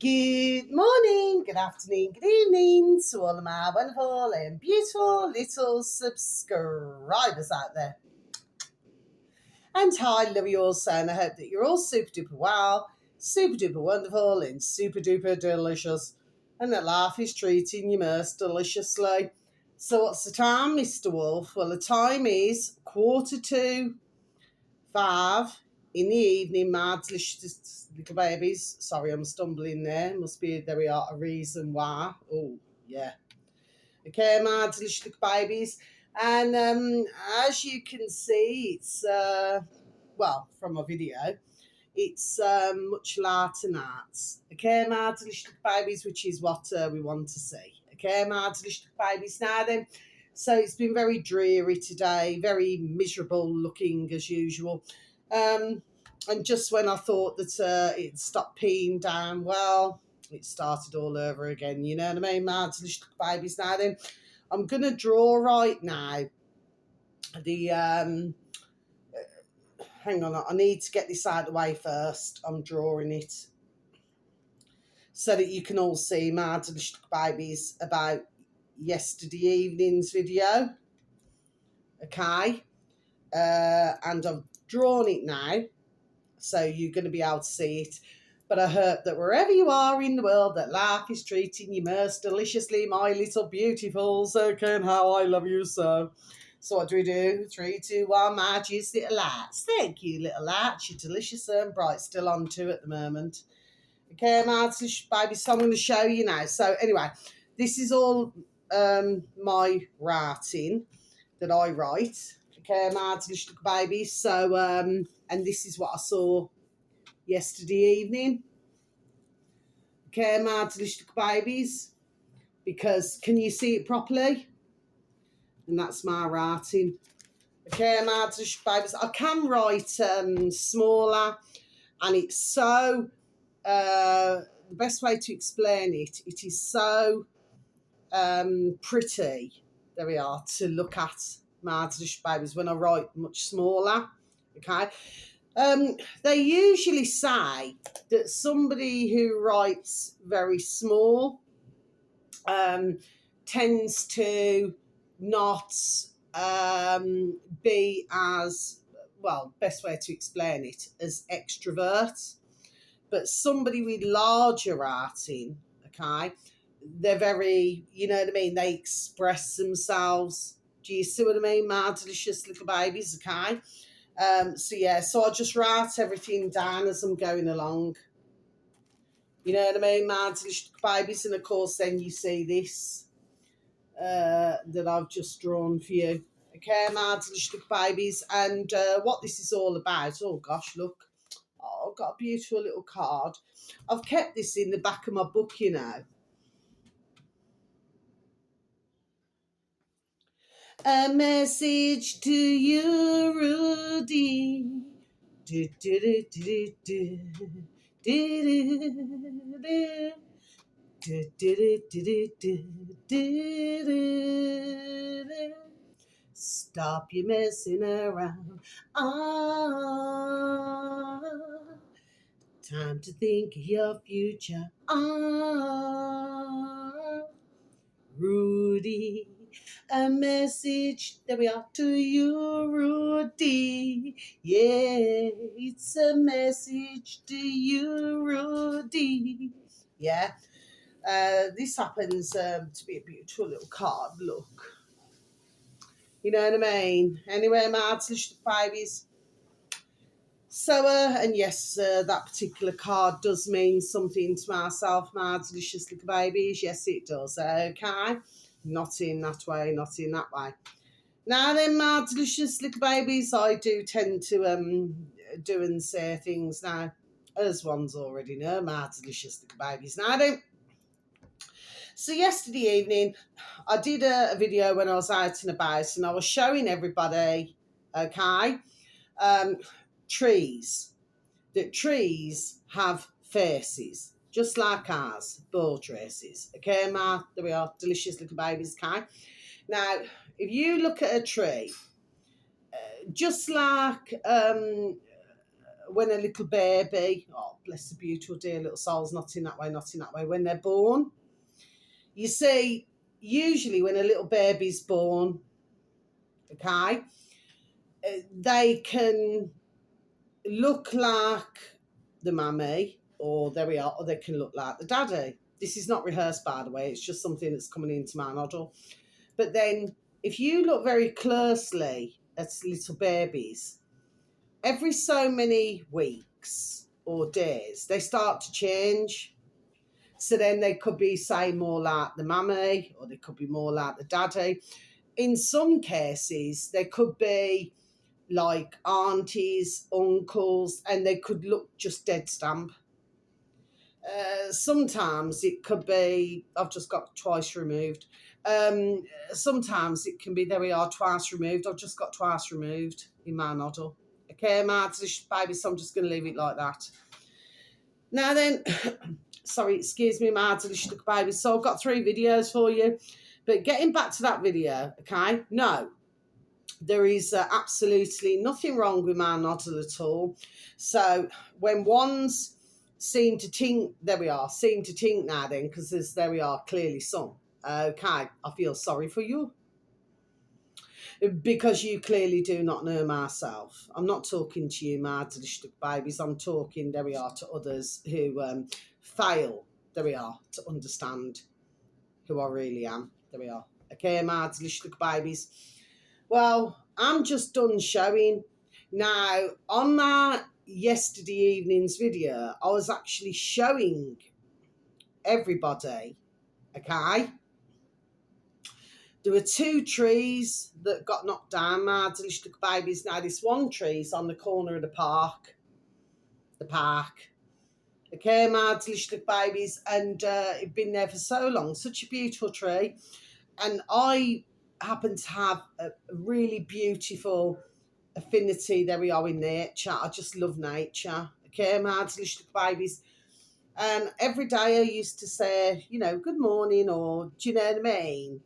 Good morning, good afternoon, good evening to all of my wonderful and beautiful little subscribers out there. And hi, love you all, and I hope that you're all super duper well, super duper wonderful, and super duper delicious, and that life is treating you most deliciously. So, what's the time, Mr. Wolf? Well, the time is 5:45 in the evening, my delicious little babies. Sorry, I'm stumbling there. Must be, there we are, a reason why. Oh, yeah. Okay, my delicious little babies. And as you can see, it's, well, from my video, it's much lighter nights. Okay, my delicious little babies, which is what we want to see. Okay, my delicious little babies. Now then, so it's been very dreary today, very miserable looking as usual. And just when I thought that it stopped peeing down, well, it started all over again. You know what I mean? My delicious babies. Now then, I'm going to draw right now the, hang on, I need to get this out of the way first. I'm drawing it so that you can all see my delicious babies about yesterday evening's video. Okay? And I've drawn it now, so you're going to be able to see it. But I hope that wherever you are in the world, that life is treating you most deliciously, my little beautifuls. Okay, and how I love you so. So what do we do? 3, 2, 1, my juicy little lights. Thank you, little lights. You're delicious and bright. Still on 2 at the moment. Okay, my delicious baby. So I'm going to show you now. So anyway, this is all my writing that I write. Okay, my delicious baby. So, and this is what I saw yesterday evening. Okay, my delicious babies. Because, can you see it properly? And that's my writing. Okay, my delicious babies. I can write smaller, and it's so, the best way to explain it, it is so pretty, there we are, to look at, my delicious babies, when I write much smaller. Okay. They usually say that somebody who writes very small tends to not be as, well, best way to explain it, as extrovert. But somebody with larger writing, okay, they're very, you know what I mean, they express themselves. Do you see what I mean, my delicious little babies, okay? So yeah, so I just write everything down as I'm going along. You know what I mean, my delicious babies, and of course then you see this that I've just drawn for you. Okay, my delicious babies, and what this is all about. Oh gosh, look. Oh, I've got a beautiful little card. I've kept this in the back of my book, you know. A message to you, Rudy. Do, do, do, do, do, do, do, do, do, do, do, do. Stop you messing around. Ah, time to think of your future. Ah, Rudy. A message, there we are, to you, Rudy. Yeah, it's a message to you, Rudy. Yeah, this happens to be a beautiful little card, look. You know what I mean? Anyway, my delicious babies. So, and yes, that particular card does mean something to myself, my delicious little babies. Yes, it does. Okay. Not in that way, not in that way. Now then, my delicious little babies, I do tend to do and say things now, as one's already know, my delicious little babies. Now then, so yesterday evening, I did a video when I was out and about, and I was showing everybody, okay, trees. That trees have faces, just like ours, ball traces. Okay, there we are, delicious little babies, okay? Now, if you look at a tree, just like when a little baby, oh, bless the beautiful dear little souls, not in that way, when they're born. You see, usually when a little baby's born, okay, they can look like the mummy, or there we are, or they can look like the daddy. This is not rehearsed, by the way. It's just something that's coming into my noddle. But then if you look very closely at little babies, every so many weeks or days, they start to change. So then they could be, say, more like the mummy, or they could be more like the daddy. In some cases, they could be like aunties, uncles, and they could look just dead stamp. Sometimes it could be, I've just got twice removed. Sometimes it can be, there we are, twice removed. I've just got twice removed in my noddle. Okay, my baby, so I'm just going to leave it like that. Now then, sorry, excuse me, my delicious baby. So I've got 3 videos for you. But getting back to that video, okay, no, there is absolutely nothing wrong with my noddle at all. So when ones seem to tink, there we are, seem to tink now then, because there we are, clearly some. Okay, I feel sorry for you, because you clearly do not know myself. I'm not talking to you, my delicious babies. I'm talking, there we are, to others who fail, there we are, to understand who I really am. There we are. Okay, my delicious babies. Well, I'm just done showing. Now, on my yesterday evening's video, I was actually showing everybody, okay? There were 2 trees that got knocked down, my delicious babies. Now, this one tree's on the corner of the park. Okay, my delicious babies. And it's been there for so long, such a beautiful tree. And I happen to have a really beautiful affinity, there we are, in nature. I just love nature. Okay, my delicious babies. And every day I used to say, you know, good morning, or do you know what I mean?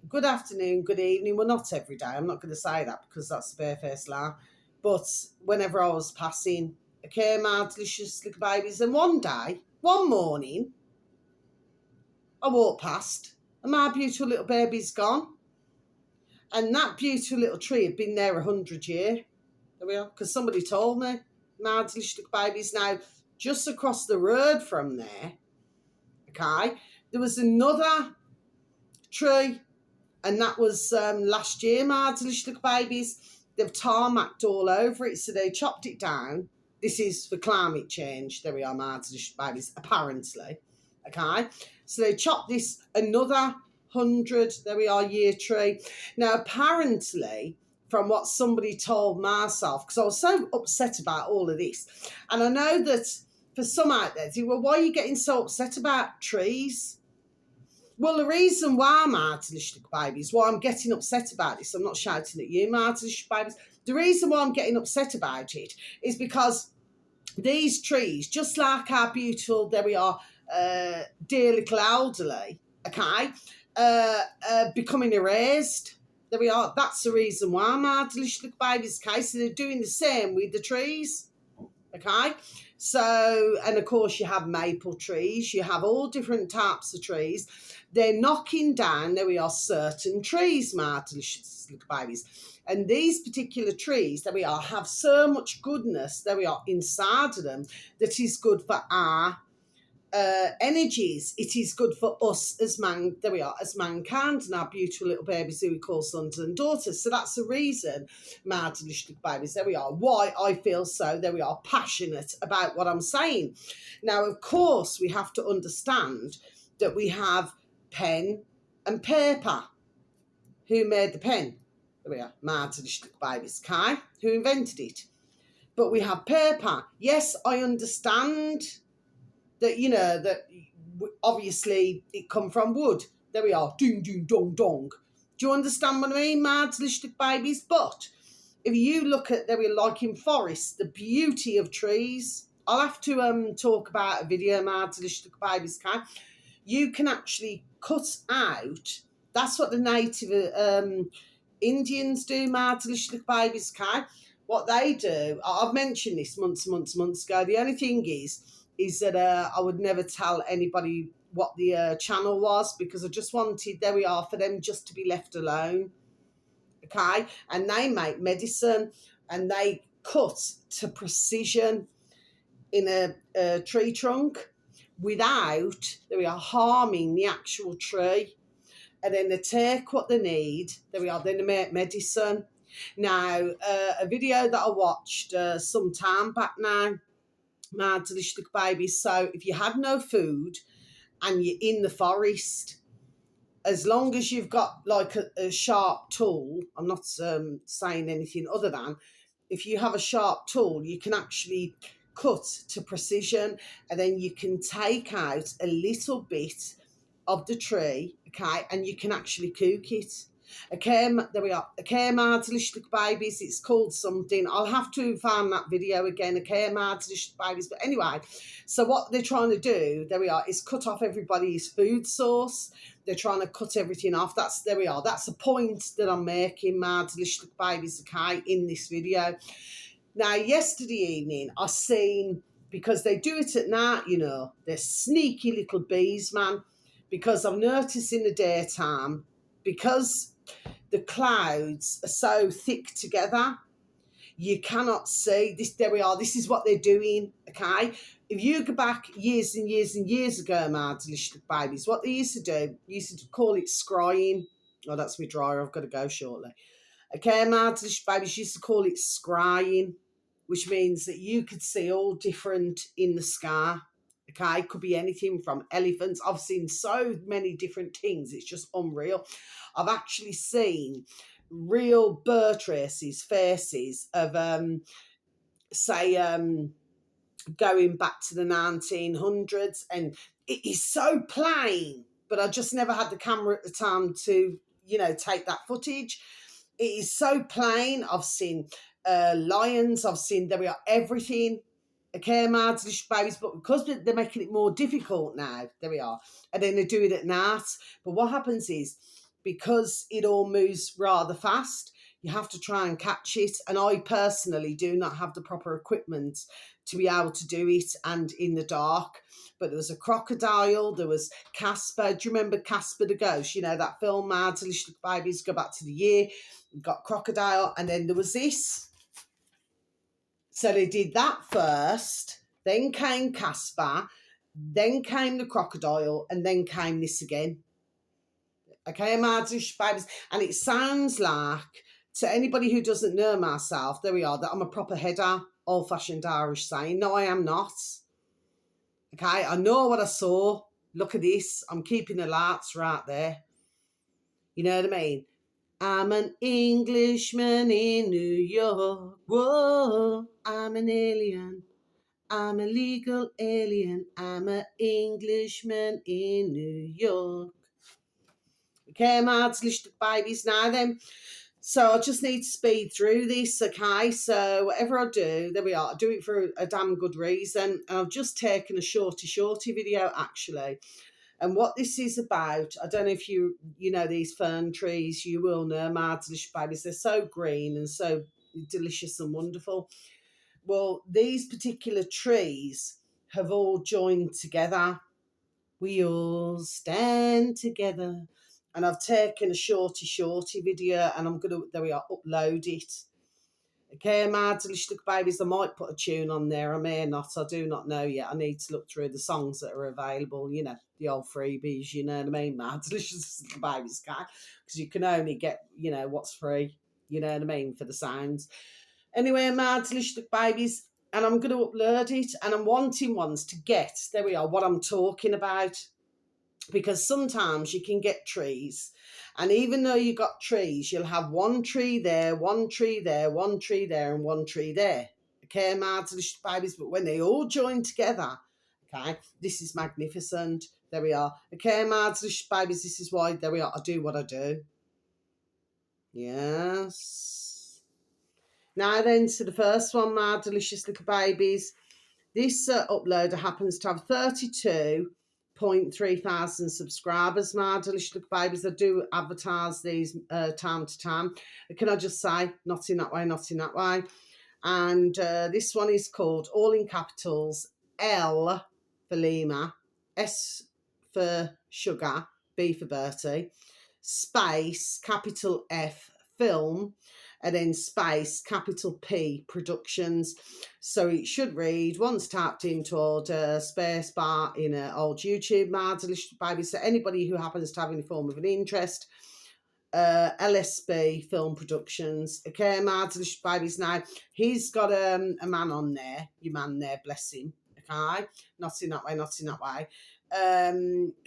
Good afternoon, good evening. Well, not every day. I'm not going to say that because that's a barefaced lie. But whenever I was passing, okay, my delicious little babies. And one day, one morning, I walked past and my beautiful little baby's gone. And that beautiful little tree had been there 100 years. There we are. Because somebody told me, my delicious little babies. Now, just across the road from there, okay, there was another tree. And that was last year, my delicious little babies. They've tarmacked all over it, so they chopped it down. This is for climate change. There we are, my delicious babies, apparently. Okay, so they chopped this another 100, there we are, year tree. Now, apparently, from what somebody told myself, because I was so upset about all of this, and I know that for some out there, well, why are you getting so upset about trees? Well, the reason why, my delicious babies, why I'm getting upset about this, I'm not shouting at you, my delicious babies, the reason why I'm getting upset about it is because these trees, just like our beautiful, there we are, dear little elderly, okay, becoming erased. There we are. That's the reason why, my delicious little babies, okay? So they're doing the same with the trees, okay? So, and of course you have maple trees, you have all different types of trees. They're knocking down, there we are, certain trees, my delicious little babies. And these particular trees, there we are, have so much goodness, there we are, inside of them, that is good for our energies. It is good for us as there we are, as mankind, and our beautiful little babies who we call sons and daughters. So that's the reason, my delicious little babies, there we are, why I feel so, there we are, passionate about what I'm saying. Now, of course, we have to understand that we have pen and paper. Who made the pen? There we are, my delicious little babies, okay? Who invented it? But we have paper. Yes, I understand that, you know, that obviously it come from wood. There we are, doom, doom, dong, dong. Do you understand what I mean, my delicious babies? But if you look at, there we are, like in forests, the beauty of trees. I'll have to talk about a video, my delicious babies, okay? You can actually cut out, that's what the native Indians do, my delicious babies, okay? what they do, I've mentioned this months ago. The only thing is that I would never tell anybody what the channel was, because I just wanted, there we are, for them just to be left alone. Okay, and they make medicine, and they cut to precision in a tree trunk without, there we are, harming the actual tree. And then they take what they need, there we are, then they make medicine. Now, a video that I watched some time back now, my delicious little babies. So if you had no food and you're in the forest, as long as you've got like a sharp tool, I'm not saying anything other than, if you have a sharp tool, you can actually cut to precision, and then you can take out a little bit of the tree, okay, and you can actually cook it. Okay, there we are. Okay, my delicious little babies. It's called something. I'll have to find that video again. Okay, my delicious babies. But anyway, so what they're trying to do, there we are, is cut off everybody's food source. They're trying to cut everything off. That's, there we are. That's the point that I'm making, my delicious little babies. Okay, in this video. Now, yesterday evening, I seen, because they do it at night, you know, they're sneaky little bees, man. Because I've noticed in the daytime, because the clouds are so thick together, you cannot see this. There we are. This is what they're doing. Okay. If you go back years and years and years ago, my delicious babies, what they used to do, used to call it scrying. Oh, that's my dryer. I've got to go shortly. Okay, my delicious babies used to call it scrying, which means that you could see all different in the sky. Okay, it could be anything from elephants. I've seen so many different things. It's just unreal. I've actually seen real bird races, faces of, going back to the 1900s, and it is so plain, but I just never had the camera at the time to, you know, take that footage. It is so plain. I've seen lions. I've seen, there we are, everything. Okay, my delicious babies, but because they're making it more difficult now, there we are, and then they do it at night. But what happens is, because it all moves rather fast, you have to try and catch it. And I personally do not have the proper equipment to be able to do it, and in the dark. But there was a crocodile, there was Casper. Do you remember Casper the Ghost? You know, that film, my delicious babies, go back to the year. You've got crocodile, and then there was this. So they did that first, then came Casper, then came the crocodile, and then came this again. Okay, my delicious babies. And it sounds like, to anybody who doesn't know myself, there we are, that I'm a proper header, old-fashioned Irish saying. No, I am not. Okay, I know what I saw. Look at this. I'm keeping the lights right there. You know what I mean? I'm an Englishman in New York. Whoa, I'm an alien. I'm a legal alien. I'm an Englishman in New York. Okay, my delicious babies, now then. So I just need to speed through this, okay? So whatever I do, there we are. I do it for a damn good reason. And I've just taken a shorty video, actually. And what this is about, I don't know if you know these fern trees, you will know, my delicious babies. They're so green and so delicious and wonderful. Well, these particular trees have all joined together. We all stand together. And I've taken a shorty video, and I'm going to, there we are, upload it. Okay, my delicious little babies, I might put a tune on there, I may not, I do not know yet. I need to look through the songs that are available, you know, the old freebies, you know what I mean, my delicious little babies, okay? Because you can only get, you know, what's free, you know what I mean, for the sounds. Anyway, my delicious little babies, and I'm going to upload it, and I'm wanting ones to get, there we are, what I'm talking about. Because sometimes you can get trees, and even though you got trees, you'll have one tree there, one tree there, one tree there, and one tree there. Okay, my delicious babies, but when they all join together, okay, this is magnificent. There we are. Okay, my delicious babies, this is why, there we are, I do what I do. Yes. Now then, to the first one, my delicious little babies. This uploader happens to have 32,300 subscribers, my delicious little babies. I do advertise these time to time. Can I just say, not in that way, not in that way. And this one is called, all in capitals, L for Lima, S for sugar, B for Bertie, space, capital F, film, and then space, capital P, productions. So it should read, once tapped into old space bar in an old YouTube Marvelous Baby. So anybody who happens to have any form of an interest, LSB Film Productions. Okay, Marvelous Babies. Now, he's got a man on there, your man there, bless him. Okay, not in that way, not in that way.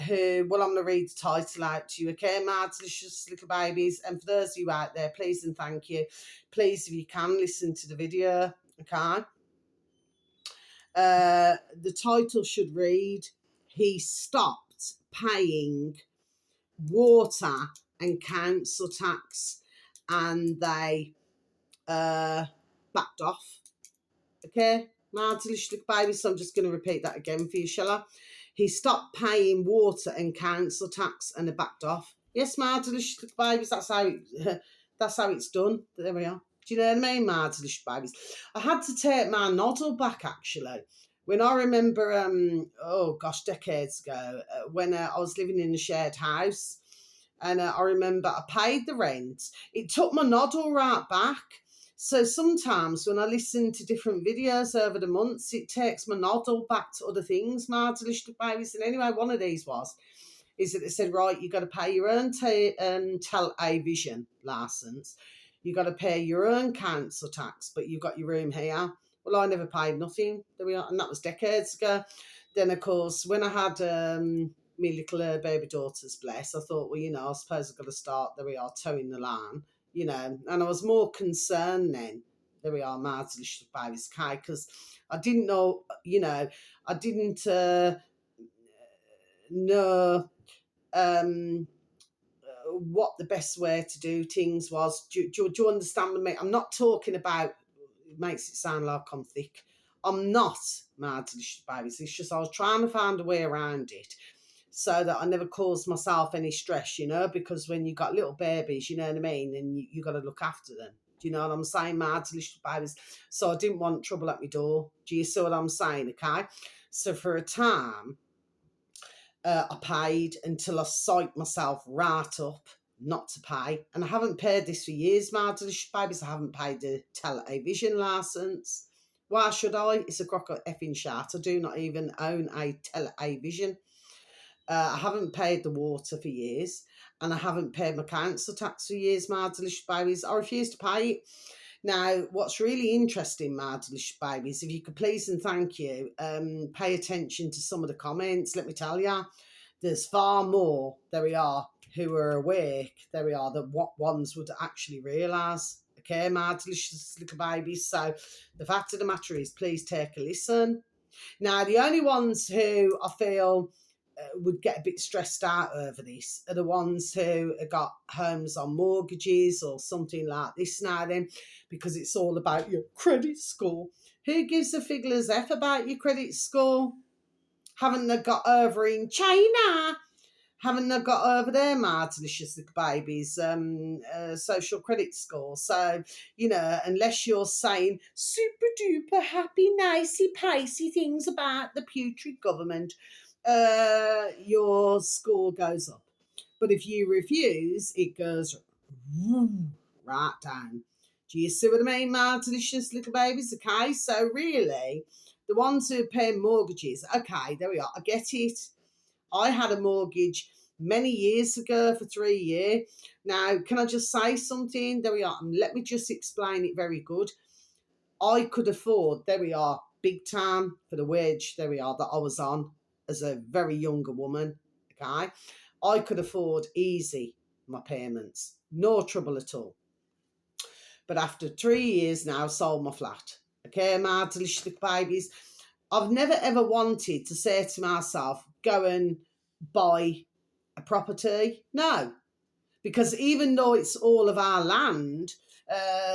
Who, well, I'm going to read the title out to you. Okay, my delicious little babies. And for those of you out there, please and thank you. Please, if you can, listen to the video. Okay. The title should read, He Stopped Paying Water and Council Tax, and they backed off. Okay, my delicious little babies. So I'm just going to repeat that again for you, shall I? He stopped paying water and council tax and they backed off. Yes, my delicious little babies, that's how it's done. There we are. Do you know what I mean, my delicious babies? I had to take my noddle back, actually. When I remember, decades ago, when I was living in a shared house, and I remember I paid the rent. It took my noddle right back. So sometimes when I listen to different videos over the months, it takes my noddle back to other things, my delicious babies. And anyway, one of these is that they said, right, you've got to pay your own television licence. You've got to pay your own council tax, but you've got your room here. Well, I never paid nothing. There we are. And that was decades ago. Then, of course, when I had my little baby daughters, bless, I thought, well, I suppose I've got to start, there we are, towing the line. And I was more concerned then. There we are, my delicious babies, okay, because I didn't know, I didn't know what the best way to do things was. Do you understand me? I'm not talking about, it makes it sound like I'm thick. I'm not, my delicious babies. It's just I was trying to find a way around it, so that I never caused myself any stress, because when you got little babies, you know what I mean, and you got to look after them. Do you know what I'm saying, my delicious babies? So I didn't want trouble at my door. Do you see what I'm saying, okay? So for a time, I paid until I psyched myself right up not to pay. And I haven't paid this for years, my delicious babies. I haven't paid the television licence. Why should I? It's a crock of effing shit. I do not even own a television. I haven't paid the water for years, and I haven't paid my council tax for years, my delicious babies. I refuse to pay it. Now, what's really interesting, my delicious babies, if you could please and thank you, pay attention to some of the comments. Let me tell you, there's far more, there we are, who are awake, there we are, that what ones would actually realise. Okay, my delicious little babies. So the fact of the matter is, please take a listen. Now, the only ones who I feel would get a bit stressed out over this are the ones who have got homes on mortgages or something like this now then, because it's all about your credit score. Who gives a fiddler's F about your credit score? Haven't they got over in China? Haven't they got over there, my delicious little babies, social credit score? So, unless you're saying super duper happy, nicey, pacey things about the putrid government, your score goes up. But if you refuse, it goes right down. Do you see what I mean, my delicious little babies? Okay, so really, the ones who are paying mortgages, okay, there we are. I get it. I had a mortgage many years ago for 3 years. Now, can I just say something? There we are. Let me just explain it very good. I could afford, there we are, big time for the wage, there we are, that I was on as a very younger woman, okay? I could afford easy my payments, no trouble at all. But after 3 years now, I've sold my flat. Okay, my delicious little babies. I've never ever wanted to say to myself, go and buy a property. No, because even though it's all of our land,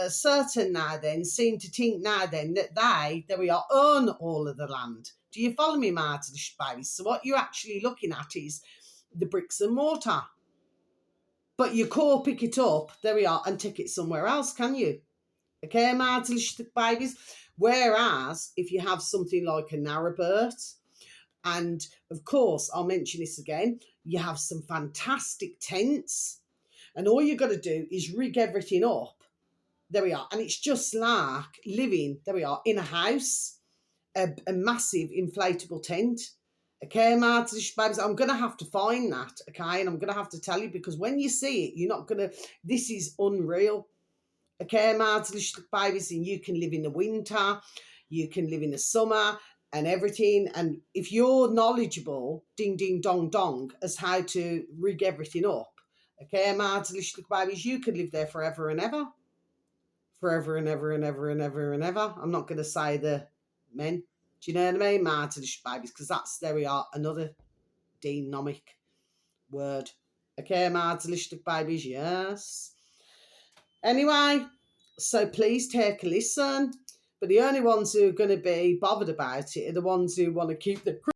certain now then seem to think now then that there we are, own all of the land. Do you follow me, my delicious babies? So what you're actually looking at is the bricks and mortar. But you can't pick it up, there we are, and take it somewhere else, can you? Okay, maatelijk babies. Whereas if you have something like a narrowbird, and of course, I'll mention this again, you have some fantastic tents, and all you got to do is rig everything up. There we are. And it's just like living, there we are, in a house, a massive inflatable tent. Okay, maatelijk babies, I'm going to have to find that, okay, and I'm going to have to tell you, because when you see it, you're not going to, this is unreal. Okay, maatelijk babies, and you can live in the winter, you can live in the summer and everything. And if you're knowledgeable, ding, ding, dong, dong, as how to rig everything up, okay, maatelijk babies, you could live there forever and ever. Forever and ever and ever and ever and ever. I'm not going to say the men. Do you know what I mean? Maatelijk babies, because that's, there we are, another denomic word. Okay, maatelijk babies, yes. Anyway, so please take a listen. But the only ones who are going to be bothered about it are the ones who want to keep the